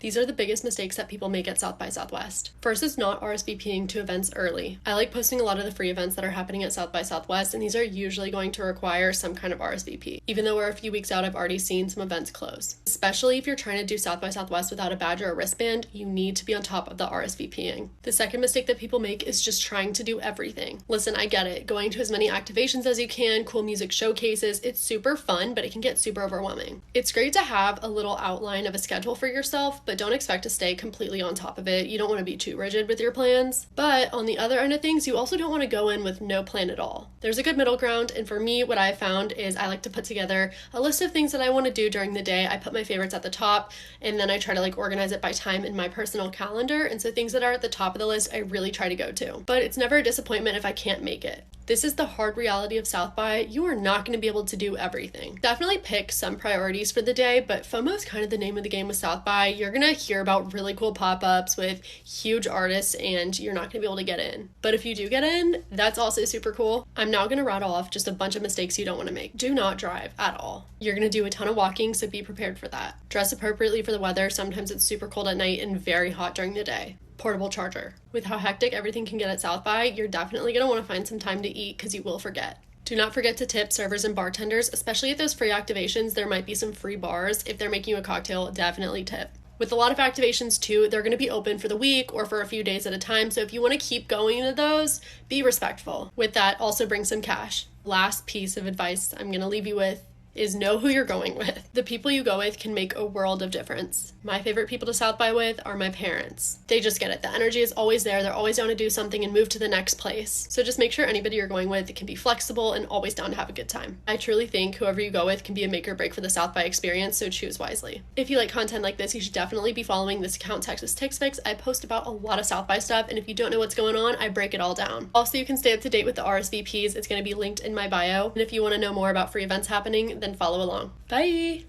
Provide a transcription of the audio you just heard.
These are the biggest mistakes that people make at South by Southwest. First is not RSVPing to events early. I like posting a lot of the free events that are happening at South by Southwest, and these are usually going to require some kind of RSVP. Even though we're a few weeks out, I've already seen some events close. Especially if you're trying to do South by Southwest without a badge or a wristband, you need to be on top of the RSVPing. The second mistake that people make is just trying to do everything. Listen, I get it. Going to as many activations as you can, cool music showcases, it's super fun, but it can get super overwhelming. It's great to have a little outline of a schedule for yourself, but don't expect to stay completely on top of it. You don't want to be too rigid with your plans. But on the other end of things, you also don't want to go in with no plan at all. There's a good middle ground, and for me, what I found is I like to put together a list of things that I want to do during the day. I put my favorites at the top, and then I try to organize it by time in my personal calendar, and so things that are at the top of the list, I really try to go to. But it's never a disappointment if I can't make it. This is the hard reality of South by. You are not going to be able to do everything. Definitely pick some priorities for the day, but FOMO is kind of the name of the game with South by. You're going to hear about really cool pop-ups with huge artists, and you're not going to be able to get in. But if you do get in, that's also super cool. I'm now going to rattle off just a bunch of mistakes you don't want to make. Do not drive at all. You're going to do a ton of walking, so be prepared for that. Dress appropriately for the weather. Sometimes it's super cold at night and very hot during the day. Portable charger. With how hectic everything can get at South by, you're definitely going to want to find some time to eat because you will forget. Do not forget to tip servers and bartenders, especially at those free activations. There might be some free bars. If they're making you a cocktail, definitely tip. With a lot of activations too, they're going to be open for the week or for a few days at a time, so if you want to keep going to those, be respectful. With that, also bring some cash. Last piece of advice I'm going to leave you with is know who you're going with. The people you go with can make a world of difference. My favorite people to South by with are my parents. They just get it. The energy is always there. They're always down to do something and move to the next place. So just make sure anybody you're going with can be flexible and always down to have a good time. I truly think whoever you go with can be a make or break for the South by experience, so choose wisely. If you like content like this, you should definitely be following this account, Texas Tix Fix. I post about a lot of South by stuff, and if you don't know what's going on, I break it all down. Also, you can stay up to date with the RSVPs. It's going to be linked in my bio. And if you want to know more about free events happening, then follow along. Bye!